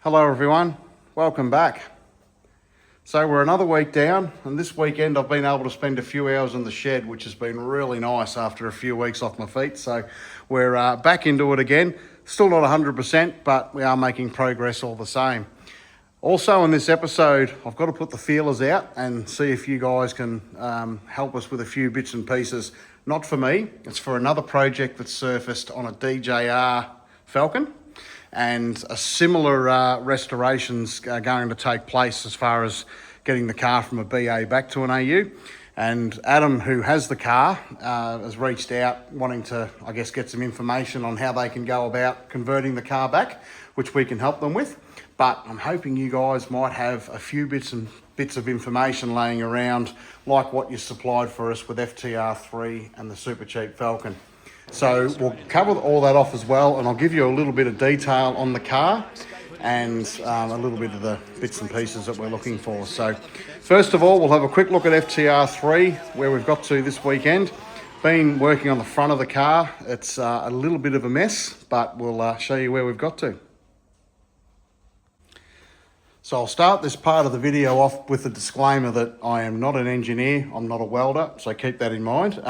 Hello everyone, welcome back. So we're another week down, and this weekend I've been able to spend a few hours in the shed, which has been really nice after a few weeks off my feet. So we're back into it again. Still not 100%, but we are making progress all the same. Also in this episode, I've got to put the feelers out and see if you guys can help us with a few bits and pieces. Not for me, it's for another project that's surfaced on a DJR Falcon. And a similar restoration's going to take place as far as getting the car from a BA back to an AU. And Adam, who has the car, has reached out wanting to, I guess, get some information on how they can go about converting the car back, which we can help them with. But I'm hoping you guys might have a few bits of information laying around, like what you supplied for us with FTR3 and the super cheap Falcon. So we'll cover all that off as well, and I'll give you a little bit of detail on the car and a little bit of the bits and pieces that we're looking for. So first of all, we'll have a quick look at FTR3, where we've got to this weekend. Been working on the front of the car. It's a little bit of a mess, but we'll show you where we've got to. So I'll start this part of the video off with a disclaimer that I am not an engineer, I'm not a welder, so keep that in mind.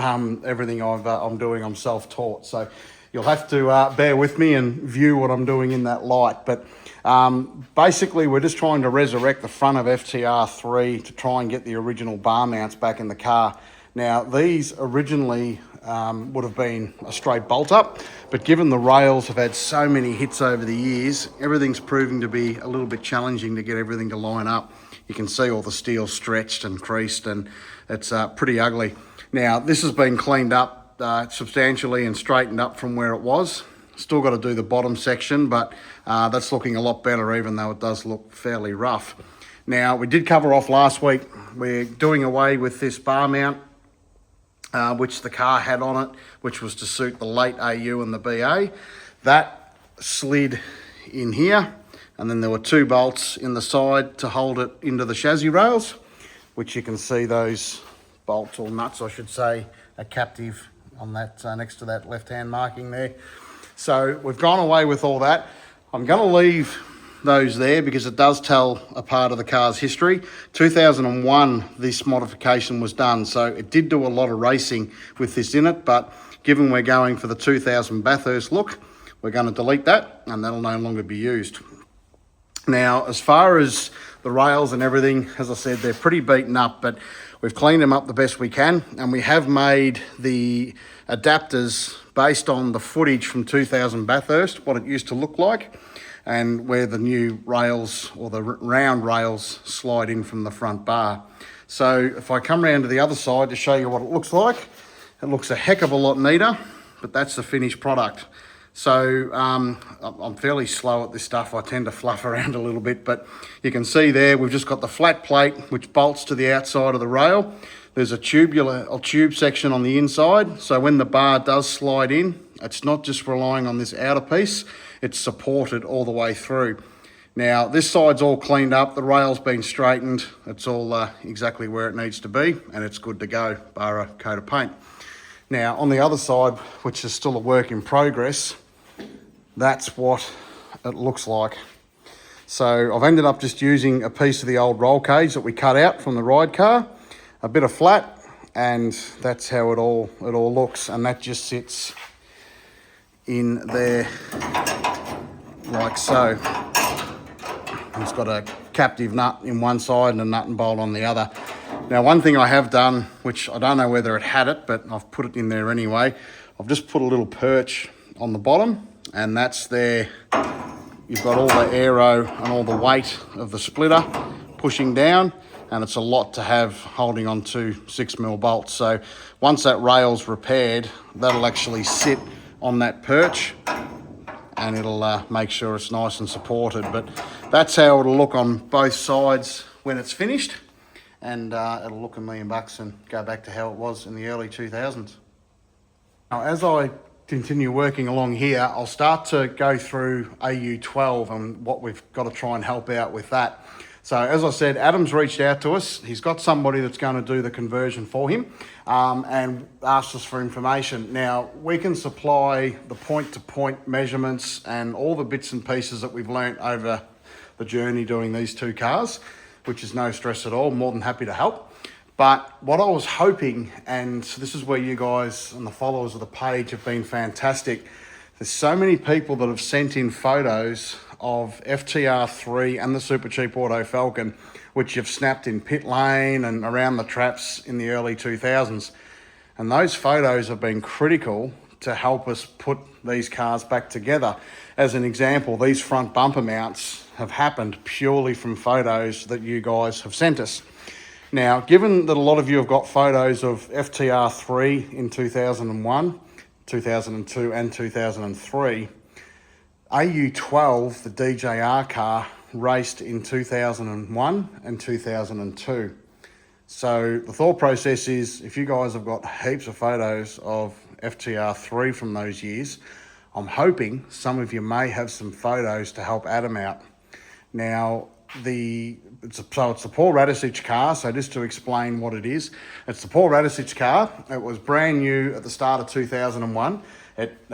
Everything I'm doing, I'm self-taught, so you'll have to bear with me and view what I'm doing in that light. But basically, we're just trying to resurrect the front of FTR3 to try and get the original bar mounts back in the car. Now, these originally would have been a straight bolt up, but given the rails have had so many hits over the years, everything's proving to be a little bit challenging to get everything to line up. You can see all the steel stretched and creased, and it's pretty ugly. Now, this has been cleaned up substantially and straightened up from where it was. Still got to do the bottom section, but that's looking a lot better, even though it does look fairly rough. Now, we did cover off last week. We're doing away with this bar mount, which the car had on it, which was to suit the late AU and the BA. That slid in here, and then there were two bolts in the side to hold it into the chassis rails, which you can see those bolts, or nuts I should say, are captive on that next to that left-hand marking there. So we've gone away with all that. I'm going to leave those there because it does tell a part of the car's history. 2001 this modification was done, so it did do a lot of racing with this in it, but given we're going for the 2000 Bathurst look, we're going to delete that and that'll no longer be used. Now, as far as the rails and everything, as I said, they're pretty beaten up, but we've cleaned them up the best we can, and we have made the adapters based on the footage from 2000 Bathurst, what it used to look like, and where the new rails, or the round rails, slide in from the front bar. So if I come around to the other side to show you what it looks like, it looks a heck of a lot neater, but that's the finished product. So I'm fairly slow at this stuff. I tend to fluff around a little bit, but you can see there we've just got the flat plate which bolts to the outside of the rail. There's a tube section on the inside, so when the bar does slide in, it's not just relying on this outer piece, it's supported all the way through. Now, this side's all cleaned up, the rail's been straightened, it's all exactly where it needs to be, and it's good to go, bar a coat of paint. Now, on the other side, which is still a work in progress, that's what it looks like. So I've ended up just using a piece of the old roll cage that we cut out from the ride car, a bit of flat, and that's how it all looks, and that just sits in there like so. It's got a captive nut in one side and a nut and bolt on the other. Now, one thing I have done, which I don't know whether it had it, but I've put it in there anyway, I've just put a little perch on the bottom, and that's there. You've got all the aero and all the weight of the splitter pushing down, and it's a lot to have holding on to 6mm bolts. So once that rail's repaired, that'll actually sit on that perch, and it'll make sure it's nice and supported. But that's how it'll look on both sides when it's finished, and it'll look $1,000,000 and go back to how it was in the early 2000s. Now, as I continue working along here, I'll start to go through AU12 and what we've got to try and help out with that. So as I said, Adam's reached out to us. He's got somebody that's going to do the conversion for him and asked us for information. Now, we can supply the point-to-point measurements and all the bits and pieces that we've learnt over the journey doing these two cars, which is no stress at all. More than happy to help. But what I was hoping, and this is where you guys and the followers of the page have been fantastic, there's so many people that have sent in photos of FTR3 and the Super Cheap Auto Falcon, which you've snapped in pit lane and around the traps in the early 2000s. And those photos have been critical to help us put these cars back together. As an example, these front bumper mounts have happened purely from photos that you guys have sent us. Now, given that a lot of you have got photos of FTR3 in 2001, 2002 and 2003, AU12, the DJR car, raced in 2001 and 2002. So the thought process is, if you guys have got heaps of photos of FTR3 from those years, I'm hoping some of you may have some photos to help Adam out. Now, it's the Paul Radisich car, so just to explain what it is, it's the Paul Radisich car. It was brand new at the start of 2001. It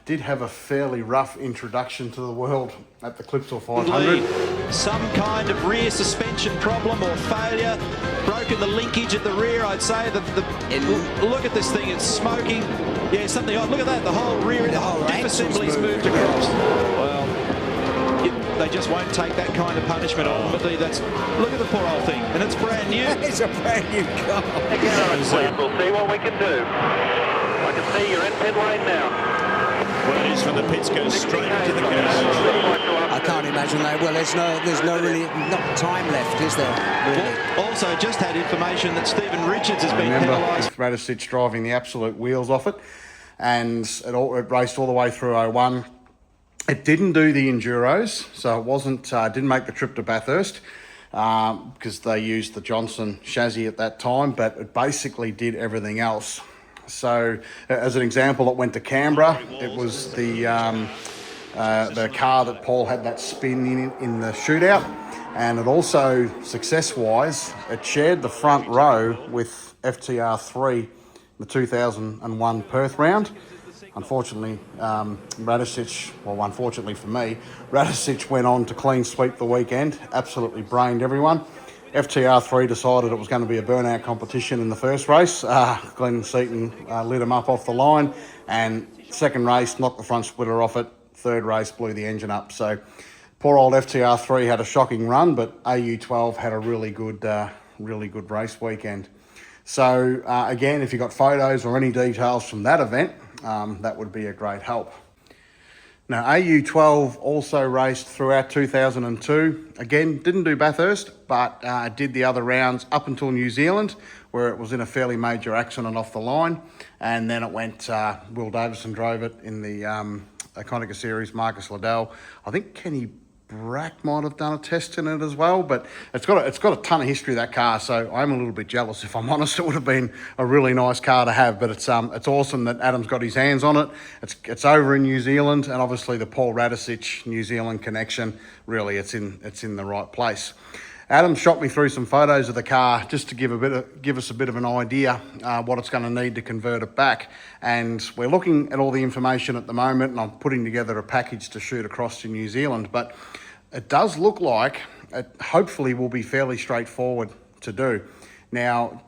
did have a fairly rough introduction to the world at the Clipsal 500. Some kind of rear suspension problem or failure, broken the linkage at the rear, I'd say. Look at this thing, it's smoking. Yeah, something odd. Look at that, the whole rear, the whole diff assembly's moved across. Well, they just won't take that kind of punishment. Ultimately, look at the poor old thing, and it's brand new. It's a brand new car. We'll see what we can do. I can see you're in pit lane now. Well, it is from the pits, goes straight into the garage. I can't imagine that. Well, there's no really not time left, is there? Really? Well, also, just had information that Stephen Richards has been penalised. Radisich driving the absolute wheels off it, and it raced all the way through 01. It didn't do the Enduros, so it wasn't. Didn't make the trip to Bathurst because they used the Johnson chassis at that time, but it basically did everything else. So, as an example, it went to Canberra. It was the car that Paul had that spin in the shootout, and it also, success-wise, it shared the front row with FTR3, the 2001 Perth round. Unfortunately, unfortunately for me, Radisich went on to clean sweep the weekend, absolutely brained everyone. FTR3 decided it was going to be a burnout competition in the first race. Glenn Seaton lit him up off the line, and second race knocked the front splitter off it. Third race blew the engine up. So poor old FTR3 had a shocking run, but AU12 had a really good race weekend. So again, if you've got photos or any details from that event, that would be a great help. Now, AU12 also raced throughout 2002. Again, didn't do Bathurst, but did the other rounds up until New Zealand, where it was in a fairly major accident off the line. And then it went, Will Davison drove it in the Iconica Series, Marcus Liddell. I think Kenny Brack might have done a test in it as well, but it's got a ton of history, that car, so I'm a little bit jealous, if I'm honest. It would have been a really nice car to have, but it's awesome that Adam's got his hands on it. It's over in New Zealand, and obviously the Paul Radisich New Zealand connection, really it's in the right place. Adam shot me through some photos of the car just to give us a bit of an idea what it's going to need to convert it back. And we're looking at all the information at the moment, and I'm putting together a package to shoot across to New Zealand. But it does look like it hopefully will be fairly straightforward to do. Now,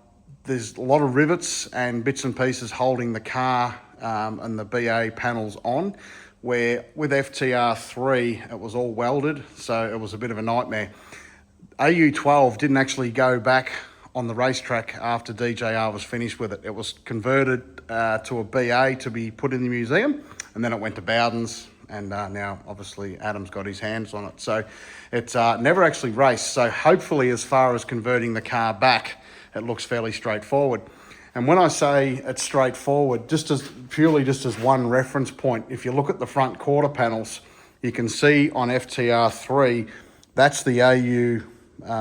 there's a lot of rivets and bits and pieces holding the car and the BA panels on, where with FTR3 it was all welded, so it was a bit of a nightmare. AU12 didn't actually go back on the racetrack after DJR was finished with it. It was converted to a BA to be put in the museum, and then it went to Bowden's, and now obviously Adam's got his hands on it. So it's never actually raced. So hopefully, as far as converting the car back, it looks fairly straightforward. And when I say it's straightforward, just as one reference point, if you look at the front quarter panels, you can see on FTR3, that's the AU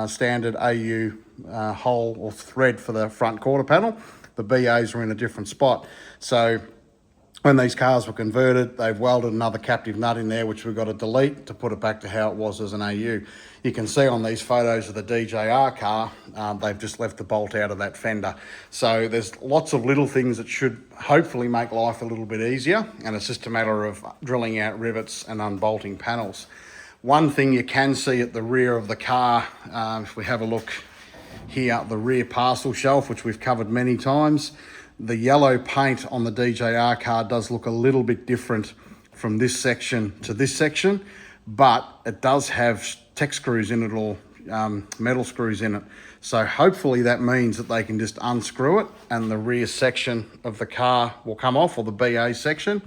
standard AU hole or thread for the front quarter panel. The BAs are in a different spot. So when these cars were converted, they've welded another captive nut in there, which we've got to delete to put it back to how it was as an AU. You can see on these photos of the DJR car, they've just left the bolt out of that fender. So there's lots of little things that should hopefully make life a little bit easier, and it's just a matter of drilling out rivets and unbolting panels. One thing you can see at the rear of the car, if we have a look here at the rear parcel shelf, which we've covered many times, the yellow paint on the DJR car does look a little bit different from this section to this section, but it does have tech screws in it, or metal screws in it. So hopefully that means that they can just unscrew it and the rear section of the car will come off, or the BA section.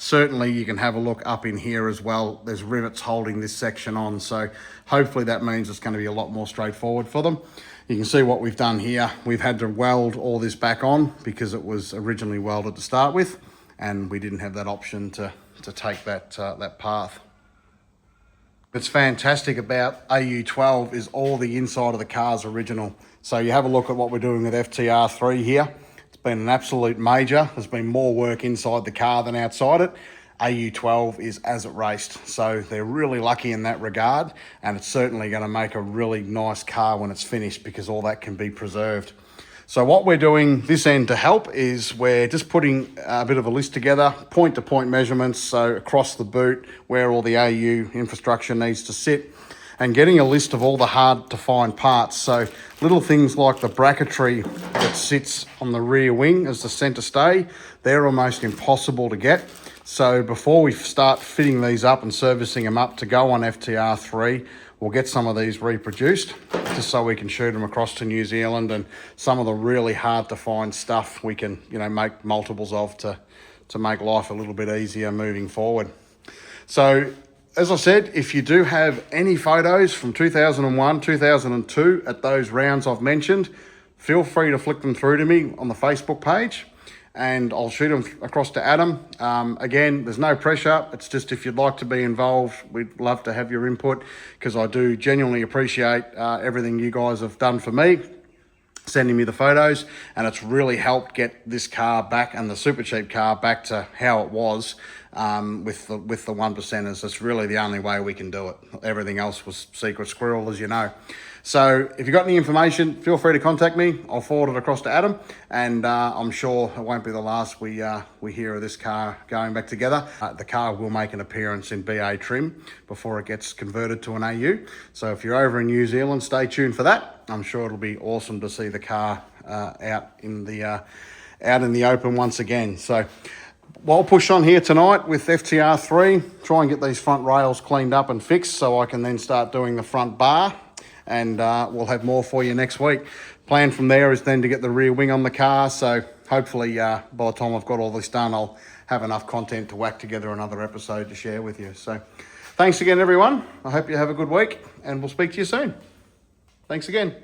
Certainly you can have a look up in here as well. There's rivets holding this section on. So hopefully that means it's going to be a lot more straightforward for them. You can see what we've done here. We've had to weld all this back on because it was originally welded to start with, and we didn't have that option to take that path. What's fantastic about AU12 is all the inside of the car's original. So you have a look at what we're doing with FTR3 here. It's been an absolute major. There's been more work inside the car than outside it. AU12 is as it raced. So they're really lucky in that regard, and it's certainly going to make a really nice car when it's finished because all that can be preserved. So what we're doing this end to help is we're just putting a bit of a list together, point-to-point measurements, so across the boot, where all the AU infrastructure needs to sit, and getting a list of all the hard-to-find parts. So little things like the bracketry that sits on the rear wing as the centre stay, they're almost impossible to get. So before we start fitting these up and servicing them up to go on FTR3, we'll get some of these reproduced just so we can shoot them across to New Zealand, and some of the really hard to find stuff we can, make multiples of to make life a little bit easier moving forward. So as I said, if you do have any photos from 2001, 2002 at those rounds I've mentioned, feel free to flick them through to me on the Facebook page, and I'll shoot them across to Adam. Again, there's no pressure. It's just if you'd like to be involved, we'd love to have your input, because I do genuinely appreciate everything you guys have done for me, sending me the photos, and it's really helped get this car back, and the super cheap car back to how it was with the 1%ers. It's really the only way we can do it. Everything else was secret squirrel, as you know. So if you've got any information, feel free to contact me. I'll forward it across to Adam, and I'm sure it won't be the last we hear of this car going back together. The car will make an appearance in BA trim before it gets converted to an AU. So if you're over in New Zealand, stay tuned for that. I'm sure it'll be awesome to see the car out in the open once again. So I'll push on here tonight with FTR3, try and get these front rails cleaned up and fixed so I can then start doing the front bar, and we'll have more for you next week. Plan from there is then to get the rear wing on the car, so hopefully by the time I've got all this done, I'll have enough content to whack together another episode to share with you. So thanks again, everyone. I hope you have a good week, and we'll speak to you soon. Thanks again.